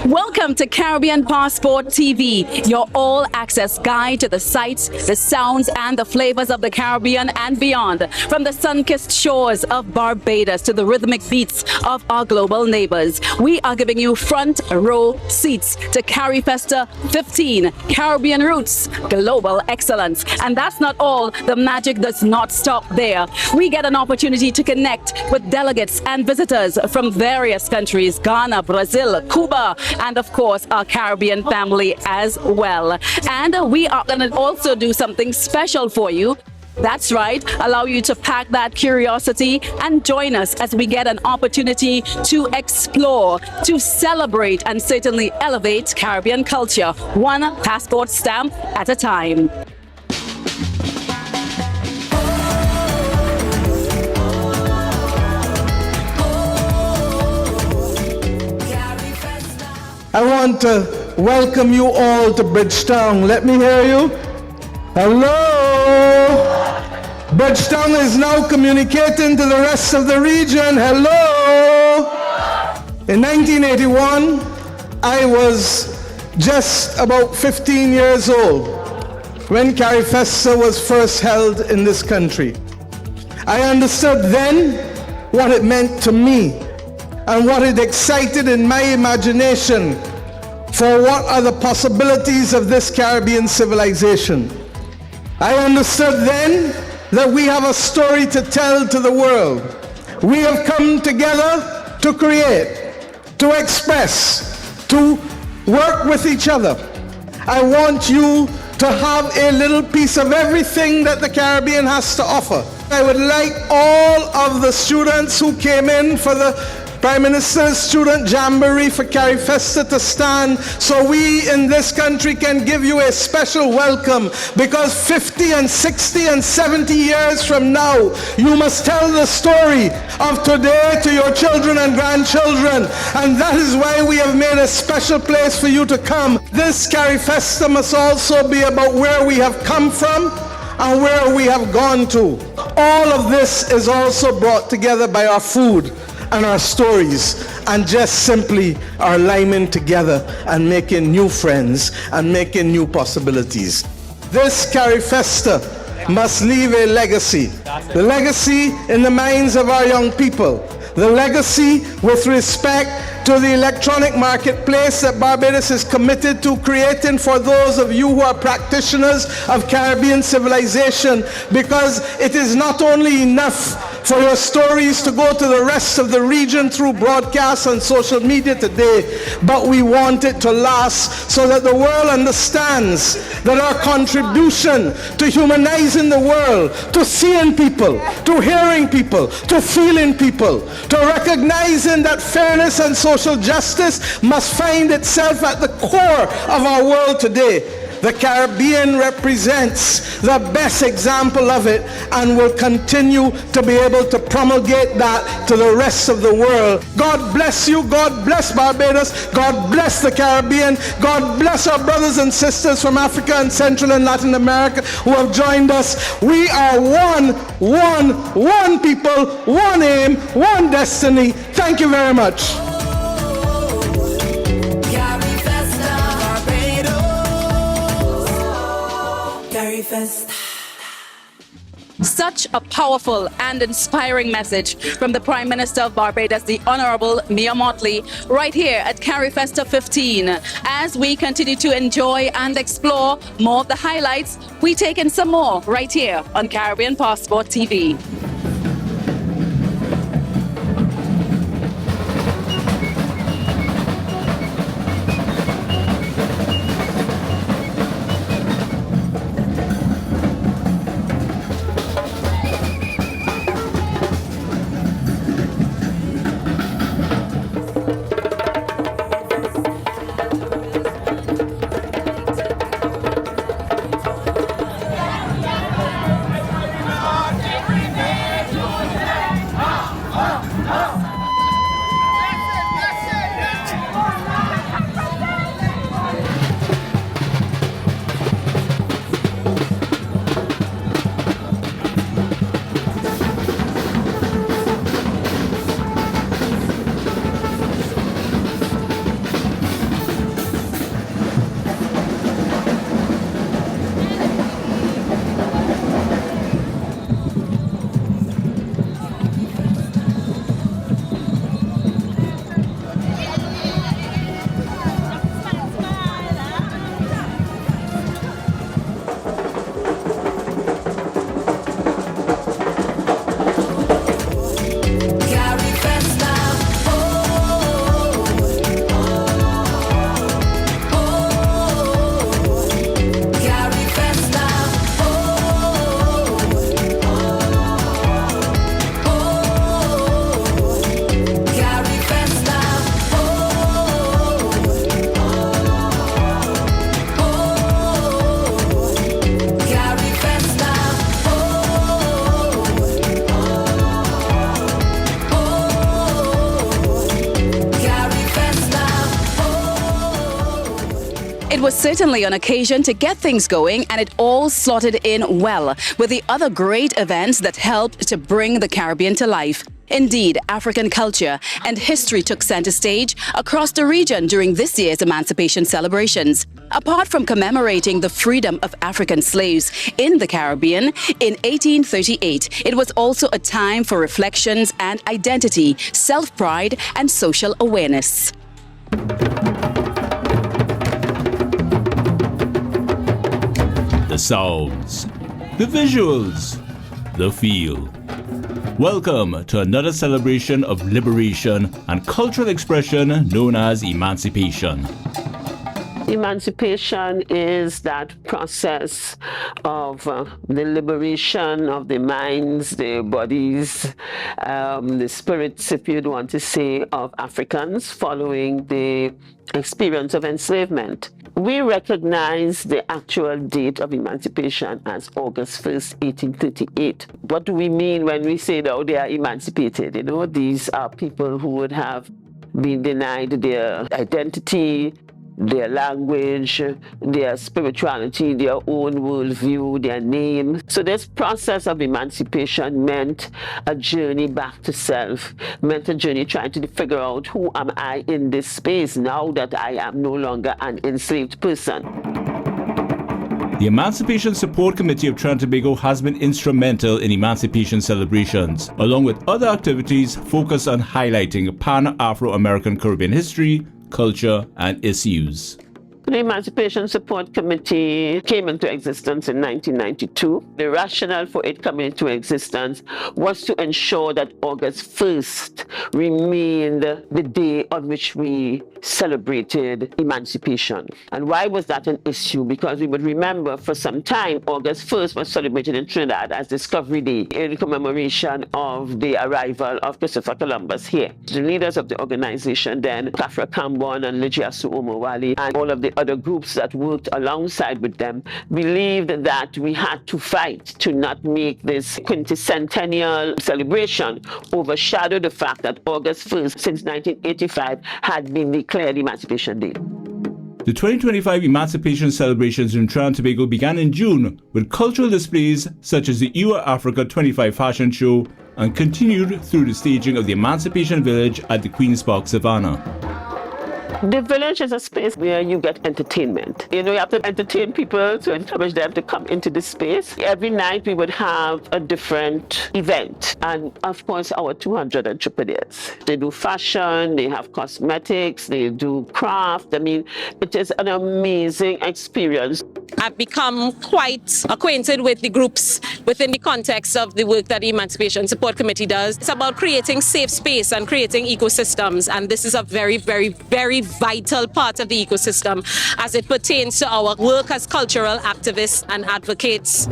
Welcome to Caribbean Passport TV, your all-access guide to the sights, the sounds, and the flavors of the Caribbean and beyond. From the sun-kissed shores of Barbados to the rhythmic beats of our global neighbors, we are giving you front row seats to Carifesta 15, Caribbean Roots, Global Excellence. And that's not all. The magic does not stop there. We get an opportunity to connect with delegates and visitors from various countries, Ghana, Brazil, Cuba, and of course our Caribbean family as well. And we are going to also do something special for you. That's right, allow you to pack that curiosity and join us as we get an opportunity to explore, to celebrate, and certainly elevate Caribbean culture, one passport stamp at a time. I want to welcome you all to Bridgetown. Let me hear you. Hello. Bridgetown is now communicating to the rest of the region. Hello. In 1981, I was just about 15 years old when Carifesta was first held in this country. I understood then what it meant to me and what it excited in my imagination for what are the possibilities of this Caribbean civilization. I understood then that we have a story to tell to the world. We have come together to create, to express, to work with each other. I want you to have a little piece of everything that the Caribbean has to offer. I would like all of the students who came in for the Prime Minister's Student Jamboree for Carifesta to stand so we in this country can give you a special welcome, because 50 and 60 and 70 years from now, you must tell the story of today to your children and grandchildren, and that is why we have made a special place for you to come. This Carifesta must also be about where we have come from and where we have gone to. All of this is also brought together by our food and our stories, and just simply our alignment together and making new friends and making new possibilities. This Carifesta must leave a legacy. The legacy in the minds of our young people. The legacy with respect to the electronic marketplace that Barbados is committed to creating for those of you who are practitioners of Caribbean civilization, because it is not only enough for your stories to go to the rest of the region through broadcasts and social media today, but we want it to last so that the world understands that our contribution to humanizing the world, to seeing people, to hearing people, to feeling people, to recognizing that fairness and social justice must find itself at the core of our world today. The Caribbean represents the best example of it and will continue to be able to promulgate that to the rest of the world. God bless you. God bless Barbados. God bless the Caribbean. God bless our brothers and sisters from Africa and Central and Latin America who have joined us. We are one people, one aim, one destiny. Thank you very much. Such a powerful and inspiring message from the Prime Minister of Barbados, the Honorable Mottley, right here at Carifesta 15. As we continue to enjoy and explore more of the highlights, we take in some more right here on Caribbean Passport TV. It was certainly an occasion to get things going, and it all slotted in well with the other great events that helped to bring the Caribbean to life. Indeed, African culture and history took center stage across the region during this year's Emancipation Celebrations. Apart from commemorating the freedom of African slaves in the Caribbean in 1838, it was also a time for reflections and identity, self-pride, and social awareness. The sounds, the visuals, the feel. Welcome to another celebration of liberation and cultural expression known as Emancipation. Emancipation is that process of the liberation of the minds, the bodies, the spirits, if you'd want to say, of Africans following the experience of enslavement. We recognize the actual date of emancipation as August 1st, 1838. What do we mean when we say now they are emancipated? You know, these are people who would have been denied their identity, their language, their spirituality, their own worldview, their name. So this process of emancipation meant a journey back to self, meant a journey trying to figure out who am I in this space now that I am no longer an enslaved person. The Emancipation Support Committee of Trinidad Tobago has been instrumental in Emancipation celebrations, along with other activities focused on highlighting Pan-Afro-American Caribbean history, culture, and issues. The Emancipation Support Committee came into existence in 1992. The rationale for it coming into existence was to ensure that August 1st remained the day on which we celebrated emancipation. And why was that an issue? Because we would remember for some time, August 1st was celebrated in Trinidad as Discovery Day in commemoration of the arrival of Christopher Columbus here. The leaders of the organization then, Kafra Kambon and Lijiasu Omowali, and all of the other groups that worked alongside with them, believed that we had to fight to not make this quinticentennial celebration overshadow the fact that August 1st, since 1985, had been declared Emancipation Day. The 2025 Emancipation celebrations in Trinidad and Tobago began in June with cultural displays such as the UA Africa 25 fashion show and continued through the staging of the Emancipation Village at the Queen's Park, Havana. The village is a space where you get entertainment. You know, you have to entertain people to encourage them to come into this space. Every night we would have a different event. And of course, our 200 entrepreneurs. They do fashion, they have cosmetics, they do craft. I mean, it is an amazing experience. I've become quite acquainted with the groups within the context of the work that the Emancipation Support Committee does. It's about creating safe space and creating ecosystems, and this is a very, very, very vital part of the ecosystem as it pertains to our work as cultural activists and advocates.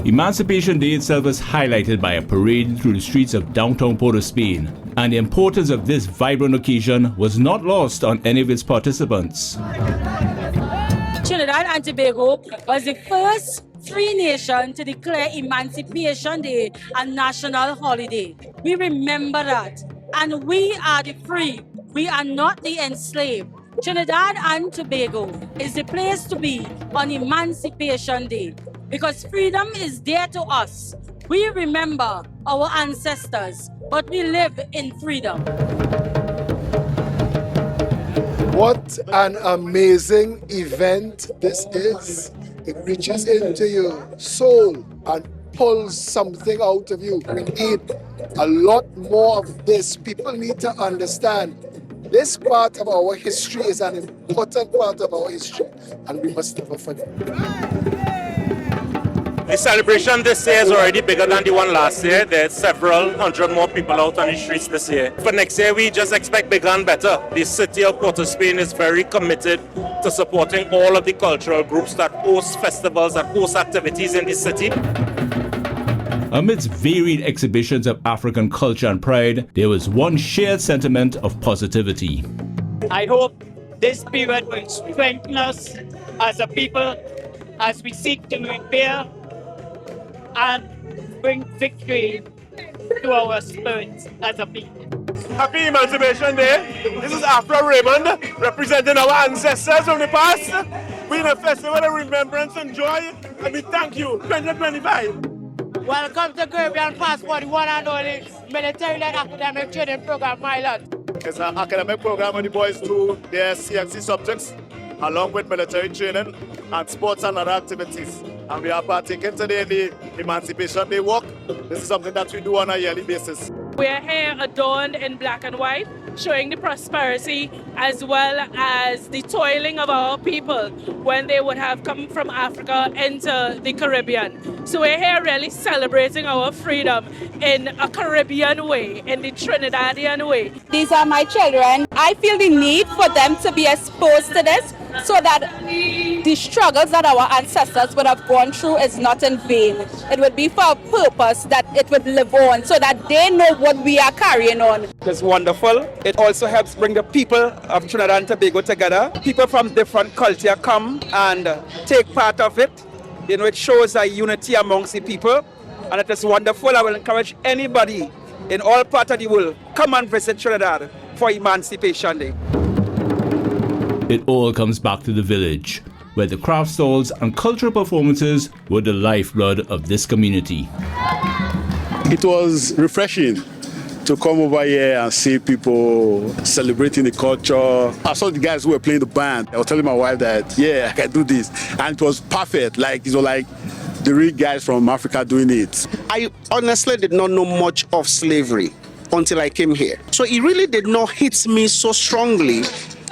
Emancipation Day itself was highlighted by a parade through the streets of downtown Port of Spain, and the importance of this vibrant occasion was not lost on any of its participants. Trinidad and Tobago was the first free nation to declare Emancipation Day a national holiday. We remember that. And we are the free. We are not the enslaved. Trinidad and Tobago is the place to be on Emancipation Day because freedom is dear to us. We remember our ancestors, but we live in freedom. What an amazing event this is. It reaches into your soul and pulls something out of you. We need a lot more of this. People need to understand this part of our history is an important part of our history, and we must never forget. The celebration this year is already bigger than the one last year. There's several hundred more people out on the streets this year. For next year, we just expect bigger and better. The city of Port of Spain is very committed to supporting all of the cultural groups that host festivals, that host activities in the city. Amidst varied exhibitions of African culture and pride, there was one shared sentiment of positivity. I hope this period will strengthen us as a people as we seek to repair and bring victory to our spirits as a people. Happy Emancipation Day. This is Afro Raymond, representing our ancestors from the past. We're in a festival of remembrance and joy, and we thank you, 2025. Welcome to Caribbean Passport, the one and only military-led academic training program, my lord. It's an academic program where the boys do their CXC subjects, along with military training and sports and other activities. And we are partaking today in the Emancipation Day walk. This is something that we do on a yearly basis. We are here adorned in black and white, showing the prosperity as well as the toiling of our people when they would have come from Africa into the Caribbean. So we're here really celebrating our freedom in a Caribbean way, in the Trinidadian way. These are my children. I feel the need for them to be exposed to this so that the struggles that our ancestors would have gone through is not in vain. It would be for a purpose that it would live on so that they know what we are carrying on. It's wonderful. It also helps bring the people of Trinidad and Tobago together. People from different culture come and take part of it. You know, it shows a unity amongst the people, and it is wonderful. I will encourage anybody in all parts of the world, come and visit Trinidad for Emancipation Day. It all comes back to the village, where the craft stalls and cultural performances were the lifeblood of this community. It was refreshing to come over here and see people celebrating the culture. I saw the guys who were playing the band. I was telling my wife that, yeah, I can do this. And it was perfect. Like, it was like the real guys from Africa doing it. I honestly did not know much of slavery until I came here. So it really did not hit me so strongly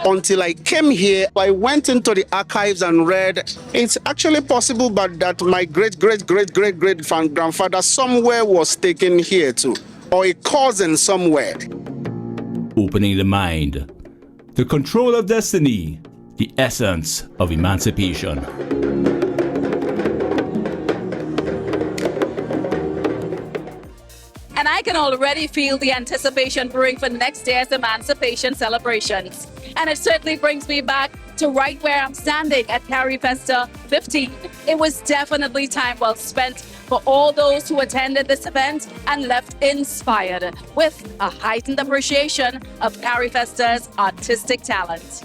until I came here. I went into the archives and read, it's actually possible but that my great-great-great-great-great-grandfather somewhere was taken here too, or a cousin somewhere. Opening the mind, the control of destiny, the essence of emancipation. And I can already feel the anticipation brewing for next year's Emancipation Celebrations. And it certainly brings me back to right where I'm standing at Carifesta XV. It was definitely time well spent for all those who attended this event and left inspired with a heightened appreciation of Carifesta's artistic talent.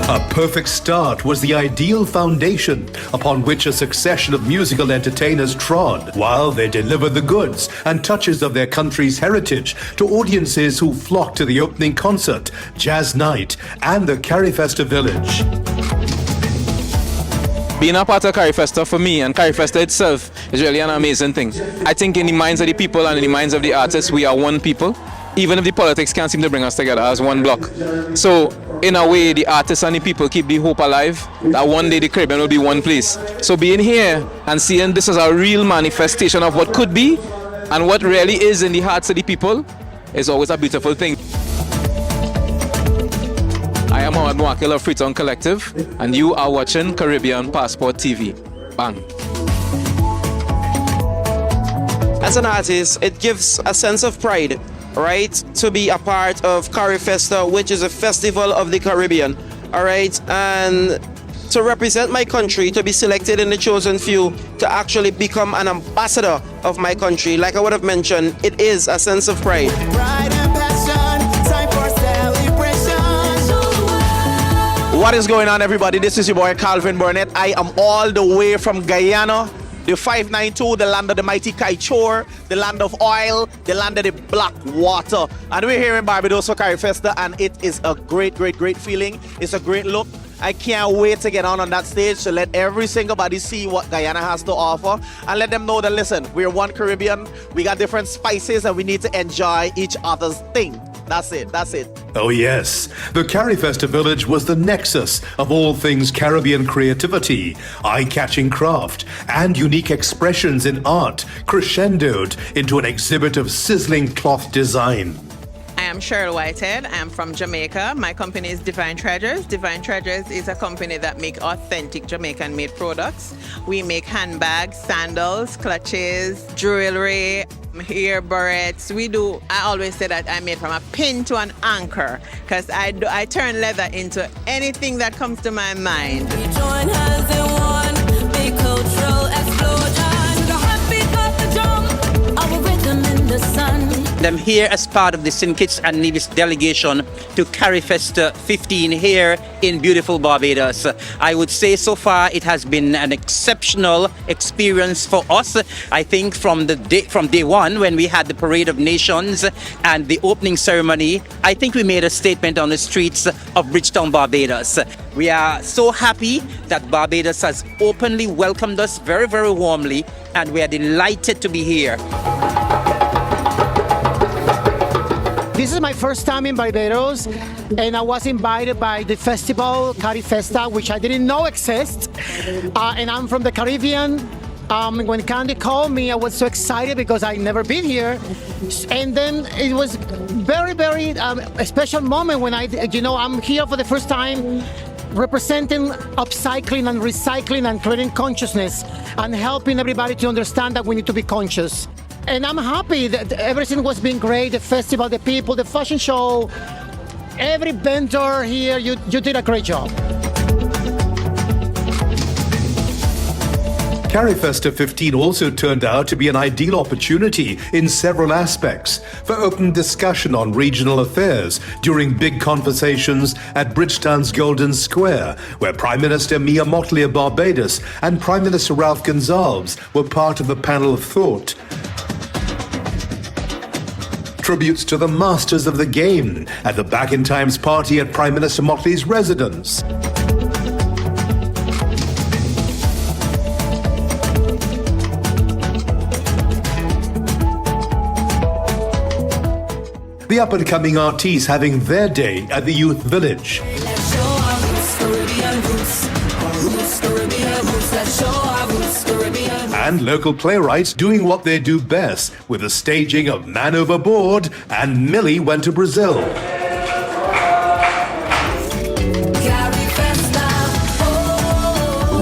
A perfect start was the ideal foundation upon which a succession of musical entertainers trod, while they delivered the goods and touches of their country's heritage to audiences who flocked to the opening concert, jazz night, and the Carifesta Village. Being a part of Carifesta for me and Carifesta itself is really an amazing thing. I think in the minds of the people and in the minds of the artists, we are one people, even if the politics can't seem to bring us together as one block. So, in a way, the artists and the people keep the hope alive that one day the Caribbean will be one place. So being here and seeing this as a real manifestation of what could be and what really is in the hearts of the people is always a beautiful thing. I am Mohamed Mwakil of Freetown Collective, and you are watching Caribbean Passport TV. Bang. As an artist, it gives a sense of pride, right, to be a part of Carifesta, which is a festival of the Caribbean, all right, and to represent my country, to be selected in the chosen few, to actually become an ambassador of my country. Like I would have mentioned, it is a sense of pride. What is going on, everybody? This is your boy Calvin Burnett. I am all the way from Guyana, the 592, the land of the mighty Kaichor, the land of oil, the land of the black water. And we're here in Barbados for Carifesta, and it is a great, great, great feeling. It's a great look. I can't wait to get on that stage to let every single body see what Guyana has to offer and let them know that, listen, we're one Caribbean, we got different spices, and we need to enjoy each other's thing. That's it. That's it. Oh yes, the Carifesta Village was the nexus of all things Caribbean creativity, eye-catching craft, and unique expressions in art, crescendoed into an exhibit of sizzling cloth design. I am Cheryl Whitehead. I'm from Jamaica. My company is Divine Treasures. Divine Treasures is a company that makes authentic Jamaican-made products. We make handbags, sandals, clutches, jewelry, hair barrettes. I always say that I made from a pin to an anchor because I turn leather into anything that comes to my mind. We join hands in one big cultural explosion. The heartbeat of the drum, our rhythm in the sun. I'm here as part of the St. Kitts and Nevis delegation to Carifesta 15 here in beautiful Barbados. I would say so far it has been an exceptional experience for us. I think from day one when we had the Parade of Nations and the opening ceremony, I think we made a statement on the streets of Bridgetown, Barbados. We are so happy that Barbados has openly welcomed us very, very warmly, and we are delighted to be here. This is my first time in Barbados, and I was invited by the festival Carifesta, which I didn't know exists. And I'm from the Caribbean. When Candy called me, I was so excited because I'd never been here. And then it was very, very a special moment when I'm here for the first time representing upcycling and recycling and creating consciousness and helping everybody to understand that we need to be conscious. And I'm happy that everything was being great, the festival, the people, the fashion show, every vendor here, you did a great job. Carifesta 15 also turned out to be an ideal opportunity in several aspects for open discussion on regional affairs during big conversations at Bridgetown's Golden Square, where Prime Minister Mia Mottley of Barbados and Prime Minister Ralph Gonsalves were part of the panel of thought. Tributes to the masters of the game at the Back in Times party at Prime Minister Mottley's residence. The up-and-coming artists having their day at the Youth Village. And local playwrights doing what they do best with the staging of Man Overboard and Millie Went to Brazil.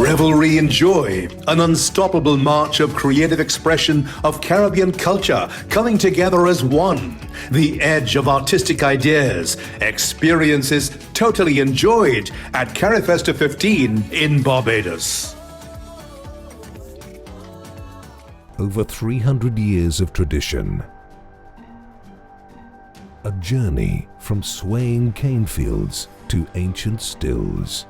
Revelry and joy, an unstoppable march of creative expression of Caribbean culture coming together as one. The edge of artistic ideas, experiences totally enjoyed at Carifesta 15 in Barbados. Over 300 years of tradition. A journey from swaying cane fields to ancient stills.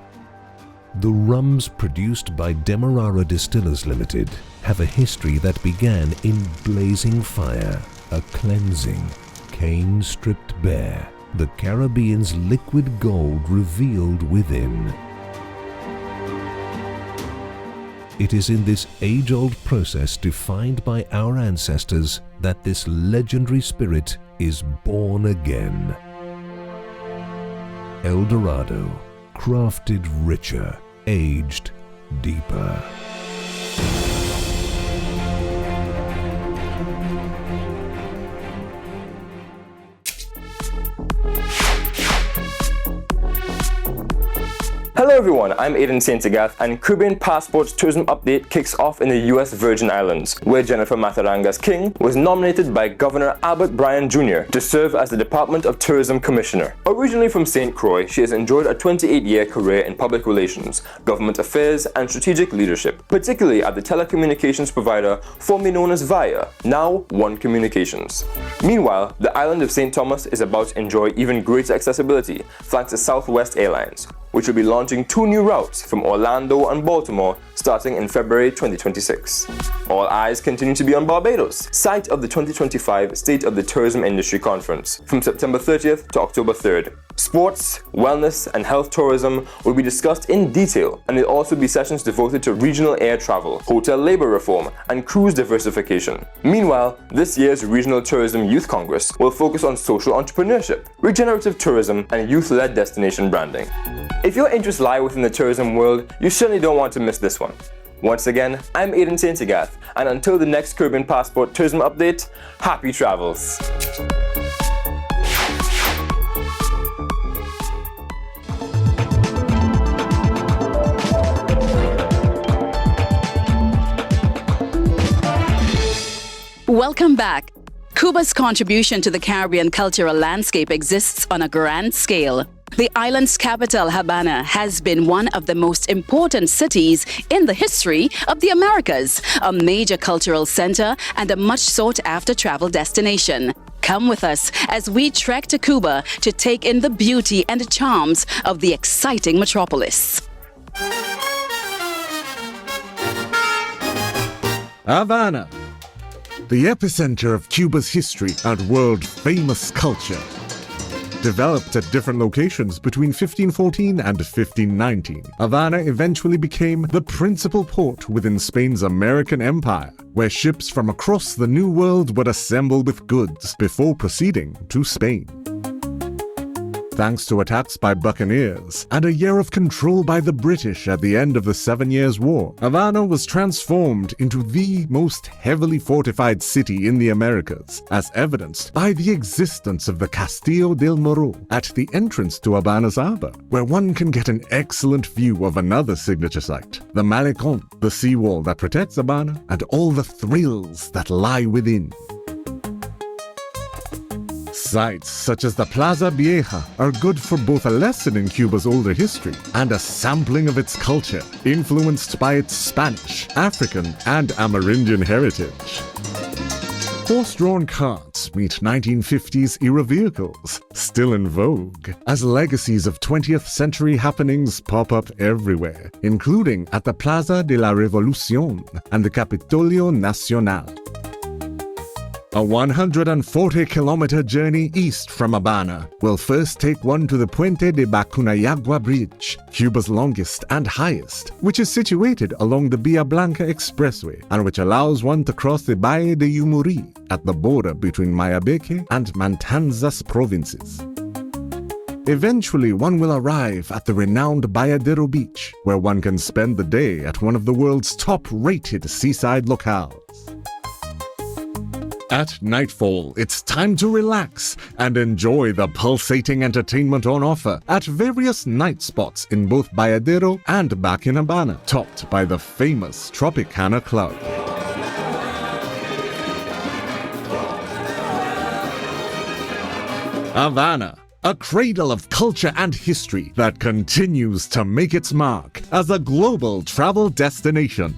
The rums produced by Demerara Distillers Limited have a history that began in blazing fire, a cleansing, cane stripped bare, the Caribbean's liquid gold revealed within. It is in this age-old process defined by our ancestors that this legendary spirit is born again. El Dorado, crafted richer, aged deeper. Hello everyone, I'm Aidan St. Agath, and Caribbean Passport's tourism update kicks off in the US Virgin Islands, where Jennifer Matarangas King was nominated by Governor Albert Bryan Jr. to serve as the Department of Tourism Commissioner. Originally from St. Croix, she has enjoyed a 28-year career in public relations, government affairs, and strategic leadership, particularly at the telecommunications provider formerly known as VIA, now One Communications. Meanwhile, the island of St. Thomas is about to enjoy even greater accessibility thanks to Southwest Airlines, which will be launching 2 new routes from Orlando and Baltimore starting in February 2026. All eyes continue to be on Barbados, site of the 2025 State of the Tourism Industry Conference, from September 30th to October 3rd. Sports, wellness, and health tourism will be discussed in detail, and there will also be sessions devoted to regional air travel, hotel labor reform, and cruise diversification. Meanwhile, this year's Regional Tourism Youth Congress will focus on social entrepreneurship, regenerative tourism, and youth-led destination branding. If your interests lie within the tourism world, you certainly don't want to miss this one. Once again, I'm Aidan St. Agath, and until the next Caribbean Passport Tourism Update, happy travels! Welcome back. Cuba's contribution to the Caribbean cultural landscape exists on a grand scale. The island's capital, Havana, has been one of the most important cities in the history of the Americas, a major cultural center and a much sought-after travel destination. Come with us as we trek to Cuba to take in the beauty and charms of the exciting metropolis. Havana, the epicenter of Cuba's history and world-famous culture. Developed at different locations between 1514 and 1519, Havana eventually became the principal port within Spain's American Empire, where ships from across the New World would assemble with goods before proceeding to Spain. Thanks to attacks by buccaneers and a year of control by the British at the end of the 7 Years' War, Havana was transformed into the most heavily fortified city in the Americas, as evidenced by the existence of the Castillo del Morro at the entrance to Havana's harbor, where one can get an excellent view of another signature site, the Malecón, the seawall that protects Havana, and all the thrills that lie within. Sites such as the Plaza Vieja are good for both a lesson in Cuba's older history and a sampling of its culture, influenced by its Spanish, African, and Amerindian heritage. Horse-drawn carts meet 1950s era vehicles, still in vogue, as legacies of 20th century happenings pop up everywhere, including at the Plaza de la Revolución and the Capitolio Nacional. A 140-kilometer journey east from Havana will first take one to the Puente de Bacunayagua Bridge, Cuba's longest and highest, which is situated along the Villa Blanca Expressway and which allows one to cross the Valle de Yumurí at the border between Mayabeque and Matanzas provinces. Eventually, one will arrive at the renowned Bayadero Beach, where one can spend the day at one of the world's top-rated seaside locales. At nightfall, it's time to relax and enjoy the pulsating entertainment on offer at various night spots in both Bayadero and back in Havana, topped by the famous Tropicana Club. Havana, a cradle of culture and history that continues to make its mark as a global travel destination.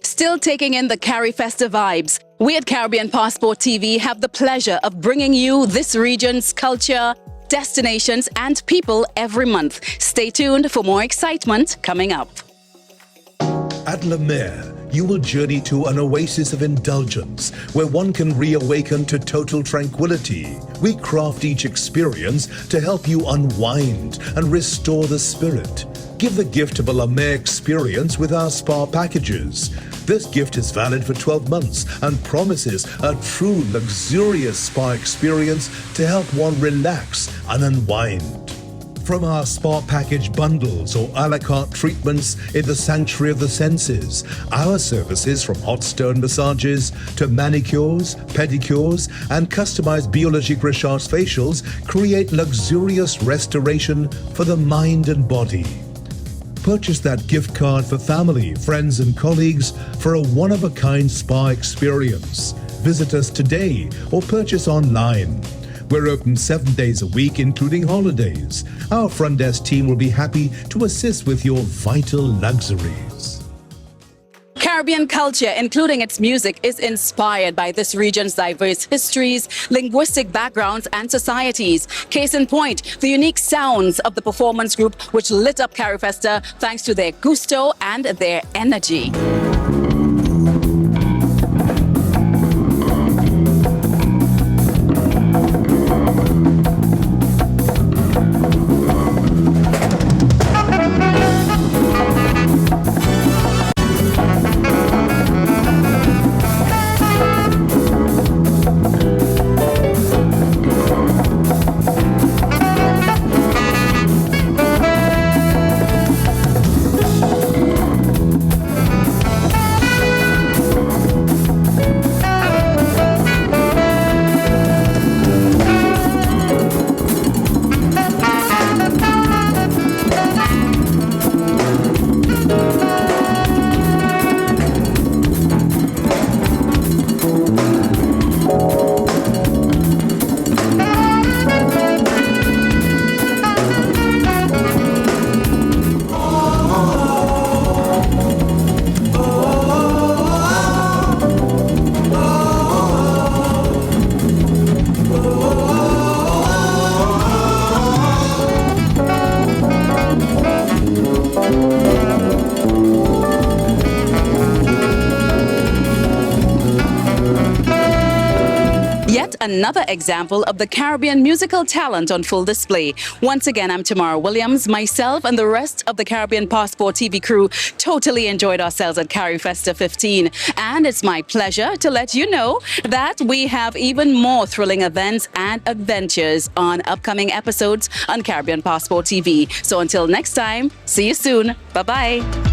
Still taking in the Carifesta vibes, we at Caribbean Passport TV have the pleasure of bringing you this region's culture, destinations, and people every month. Stay tuned for more excitement coming up. At La Mer, you will journey to an oasis of indulgence where one can reawaken to total tranquility. We craft each experience to help you unwind and restore the spirit. Give the gift of a La Mer experience with our spa packages. This gift is valid for 12 months and promises a true luxurious spa experience to help one relax and unwind. From our spa package bundles or a la carte treatments in the sanctuary of the senses, our services from hot stone massages to manicures, pedicures, and customized biologique recharge facials create luxurious restoration for the mind and body. Purchase that gift card for family, friends, and colleagues for a one-of-a-kind spa experience. Visit us today or purchase online. We're open 7 days a week, including holidays. Our front desk team will be happy to assist with your vital luxuries. Caribbean culture, including its music, is inspired by this region's diverse histories, linguistic backgrounds, and societies. Case in point, the unique sounds of the performance group which lit up Carifesta thanks to their gusto and their energy. Yet another example of the Caribbean musical talent on full display. Once again, I'm Tamara Williams. Myself and the rest of the Caribbean Passport TV crew totally enjoyed ourselves at Carifesta 15. And it's my pleasure to let you know that we have even more thrilling events and adventures on upcoming episodes on Caribbean Passport TV. So until next time, see you soon. Bye-bye.